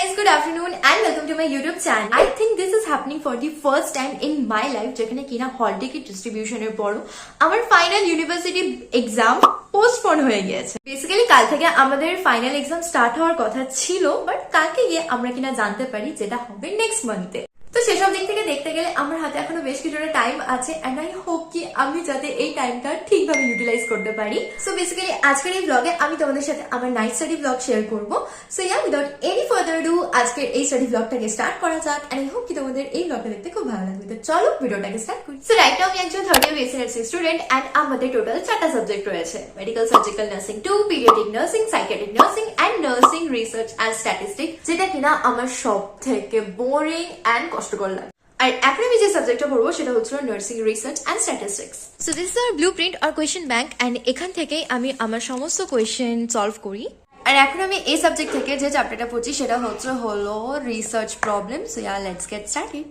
guys, good afternoon and welcome to my YouTube channel. I think this is happening for the first time in my life যেখানে কিনা হল ticket ডিস্ট্রিবিউশনের পরও আমার final university exam postpone হয়ে গিয়েছে। Basically কাল থেকে আমাদের ফাইনাল এক্সাম স্টার্ট হওয়ার কথা ছিল, বাট কালকে গিয়ে আমরা কিনা জানতে পারি যেটা হবে নেক্সট মান্থে। তো সেসব দিক থেকে দেখতে গেলে আমার হাতে এখনো বেশ কিছুটা টাইম আছে এন্ড আই হোপ কি আমি যাতে এই টাইমটা ঠিকভাবে ইউটিলাইজ করতে পারি। সো বেসিক্যালি আজকের এই ব্লগে আমি তোমাদের সাথে আমার নাইট স্টাডি ব্লগ শেয়ার করবো। So yeah, without any further do আজকের এই স্টাডি ব্লগটাকে স্টার্ট করা যাক এন্ড আই হোপ কি তোমাদের এই ব্লগটা দেখতে খুব ভালো লাগবে। তো চলো ভিডিওটাকে স্টার্ট করি। সো রাইট নাও আমি একজন third year BSc nursing student and আমাদের টোটাল 4টা সাবজেক্ট রয়েছে: medical surgical nursing 2, paediatric nursing, psychiatric nursing and nursing research and statistics, যেটা কিনা আমার সব থেকে বোরিং এন্ড কষ্টকর লাগে। আর এখন আমি যে সাবজেক্টটা পড়বো সেটা হচ্ছে nursing research and statistics. So this is our blueprint or question bank and এখান থেকেই আমি আমার সমস্ত কোয়েশ্চেন সলভ করি। আর এখন আমি এই সাবজেক্ট থেকে যে চ্যাপ্টারটা পড়ছি সেটা হলো research problem. So yeah, let's get started.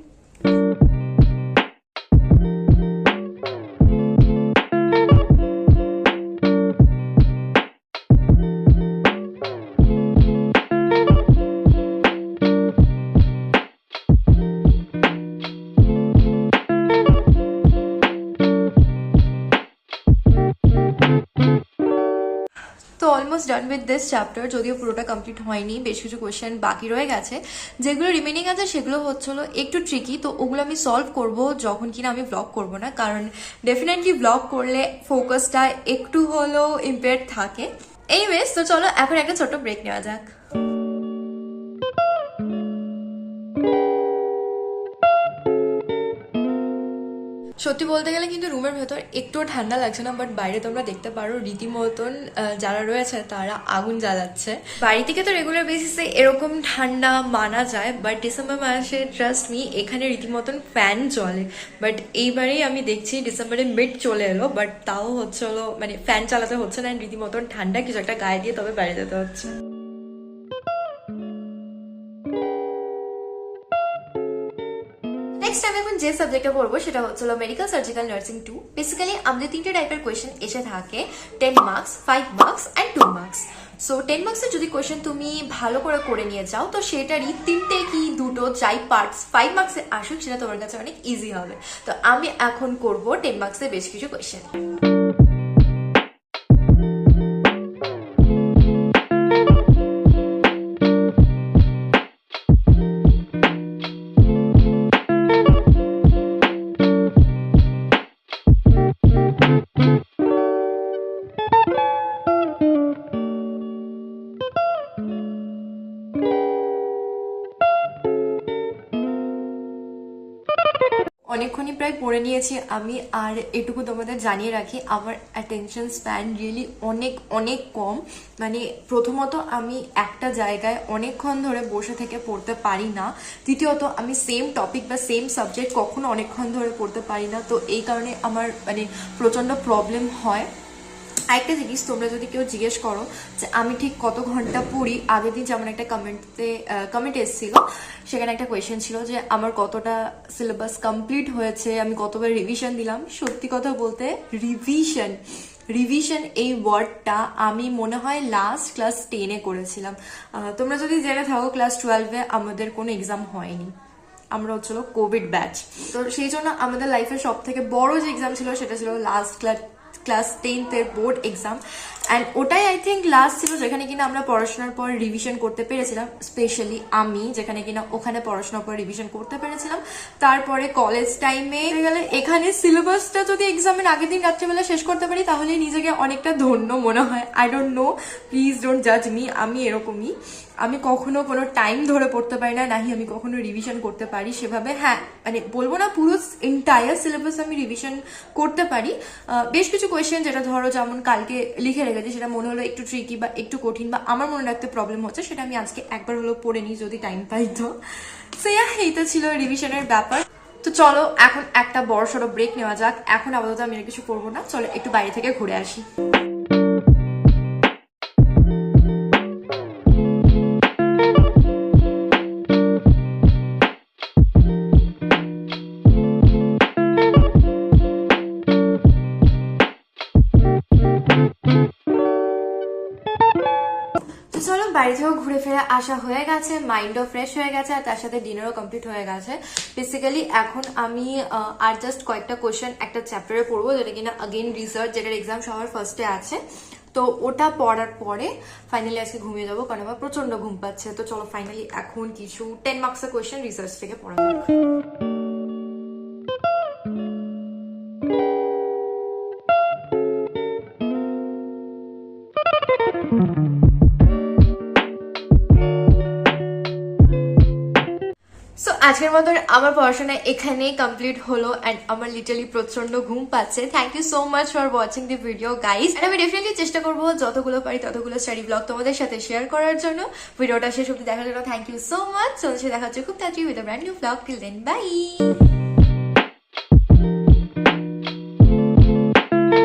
তো almost done with this chapter, যদিও পুরোটা কমপ্লিট হয়নি, বেশ কিছু কোয়েশ্চেন বাকি রয়ে গেছে। যেগুলো রিমেনিং আছে সেগুলো হচ্ছিলো একটু ট্রিকি, তো ওগুলো আমি সলভ করব যখন কিনা আমি ব্লগ করব না, কারণ ডেফিনেটলি ব্লগ করলে ফোকাসটা একটু হলেও ইম্পেয়ার্ড থাকে। এনিওয়েজ, তো চলো এখন একটা ছোট ব্রেক নেওয়া যাক। সত্যি বলতে গেলে কিন্তু রুমের ভেতর একটুও ঠান্ডা লাগছে না, বাট বাইরে তোমরা দেখতে পারো রীতিমতন যারা রয়েছে তারা আগুন জ্বালাচ্ছে। বাড়ি থেকে তো রেগুলার বেসিসে এরকম ঠান্ডা মানা যায়, বাট ডিসেম্বর মাসে ট্রাস্ট মি এখানে রীতিমতন ফ্যান চলে। বাট এইবারেই আমি দেখছি ডিসেম্বরে মিড চলে এলো, বাট তাও হলো মানে ফ্যান চালাতে হচ্ছে না, রীতিমতন ঠান্ডা কিছু একটা গায়ে দিয়ে তবে বাইরে যেতে হচ্ছে। নেক্সট আমি এখন যে সাবজেক্টটা পড়বো সেটা হচ্ছিল মেডিকেল সার্জিক্যাল নার্সিং 2। বেসিক্যালি আমাদের 3টে টাইপের কোয়েশ্চেন এসে থাকে: 10 marks, 5 marks and 2 marks. So 10 মার্কসের যদি কোয়েশ্চেন তুমি ভালো করে নিয়ে যাও তো সেটারই 3টে কি 2টো যাই পার্টস 5 মার্কসে আসুক সেটা তোমার কাছে অনেক ইজি হবে। তো আমি এখন করব 10 মার্কসের বেশ কিছু কোয়েশ্চেন। অনেকক্ষণই প্রায় পড়ে নিয়েছি আমি, আর এটুকু তোমাদের জানিয়ে রাখি আমার অ্যাটেনশন স্প্যান রিয়েলি অনেক অনেক কম। মানে প্রথমত আমি একটা জায়গায় অনেকক্ষণ ধরে বসে থেকে পড়তে পারি না, দ্বিতীয়ত আমি সেম টপিক বা সেম সাবজেক্ট কখনো অনেকক্ষণ ধরে পড়তে পারি না, তো এই কারণে আমার মানে প্রচণ্ড প্রবলেম হয়। আরেকটা জিনিস, তোমরা যদি কেউ জিজ্ঞেস করো যে আমি ঠিক কত ঘন্টা পড়ি, আগের দিন যেমন একটা কমেন্ট এসেছিল, সেখানে একটা কোয়েশ্চেন ছিল যে আমার কতটা সিলেবাস কমপ্লিট হয়েছে, আমি কতবার রিভিশন দিলাম। সত্যি কথা বলতে রিভিশন এই ওয়ার্ডটা আমি মনে হয় লাস্ট ক্লাস 10-এ করেছিলাম। তোমরা যদি জেনে থাকো ক্লাস 12-এ আমাদের কোনো এক্সাম হয়নি, আমরা হচ্ছিল কোভিড ব্যাচ। তো সেই জন্য আমাদের লাইফের সব থেকে বড় যে এক্সাম ছিল সেটা ছিল লাস্ট ক্লাস 10th-এর বোর্ড এক্সাম, অ্যান্ড ওটাই আই থিঙ্ক লাস্ট ছিল যেখানে কিনা আমরা পড়াশোনার পর রিভিশন করতে পেরেছিলাম। স্পেশালি আমি যেখানে কিনা ওখানে পড়াশোনার পর রিভিশন করতে পেরেছিলাম। তারপরে কলেজ টাইমে গেলে এখানে সিলেবাসটা যদি এক্সামের আগের দিন রাত্রিবেলা শেষ করতে পারি তাহলে নিজেকে অনেকটা ধন্য মনে হয়। I don't know, please don't জাজ মি, আমি এরকমই। আমি কখনো কোনো টাইম ধরে পড়তে পারি না, নাহি আমি কখনো রিভিশন করতে পারি সেভাবে। হ্যাঁ, মানে বলবো না পুরো এন্টায়ার সিলেবাস আমি রিভিশন করতে পারি। বেশ কিছু কোয়েশ্চেন যেটা ধরো যেমন কালকে লিখে রেখেছি সেটা মনে হলো একটু ট্রিকি বা একটু কঠিন বা আমার মনে রাখতে প্রবলেম হচ্ছে, সেটা আমি আজকে একবার হলো পড়ে নিই যদি টাইম পাই। তো এইটা ছিল রিভিশনের ব্যাপার। তো চলো এখন একটা বড় সড়ো ব্রেক নেওয়া যাক। এখন আপাতত আমি আর কিছু করবো না, চলো একটু বাইরে থেকে ঘুরে আসি। বাইরে বাড়ি থেকেও ঘুরে ফিরে আসা হয়ে গেছে, মাইন্ডও ফ্রেশ হয়ে গেছে, আর তার সাথে ডিনারও কমপ্লিট হয়ে গেছে। বেসিক্যালি এখন আমি আর জাস্ট কয়েকটা কোয়েশ্চেন একটা চ্যাপ্টারে পড়বো, যেটা কিনা অগেইন রিসার্চ, যেটার এক্সাম সবার ফার্স্টে আছে। তো ওটা পড়ার পরে ফাইনালি আজকে ঘুমিয়ে যাবো, কারণ আমার প্রচন্ড ঘুম পাচ্ছে। তো চলো ফাইনালি এখন কিছু 10 মার্কসের কোয়েশ্চেন রিসার্চ থেকে পড়া যাক। সো আজকের মতন আমার পড়াশোনা এখানেই কমপ্লিট হলো, অ্যান্ড আমার লিটারালি প্রচন্ড ঘুম পাচ্ছে। Thank you so much for watching the video guys. আমি ডেফিনেটলি চেষ্টা করবো যতগুলো পারি ততগুলো স্টাডি ব্লগ তোমাদের সাথে শেয়ার করার জন্য। ভিডিওটা শেষ অব্দি দেখার জন্য থ্যাংক ইউ সো মাচ। চলছে দেখা হচ্ছে খুব তাড়াতাড়ি with a brand new blog. Till then by.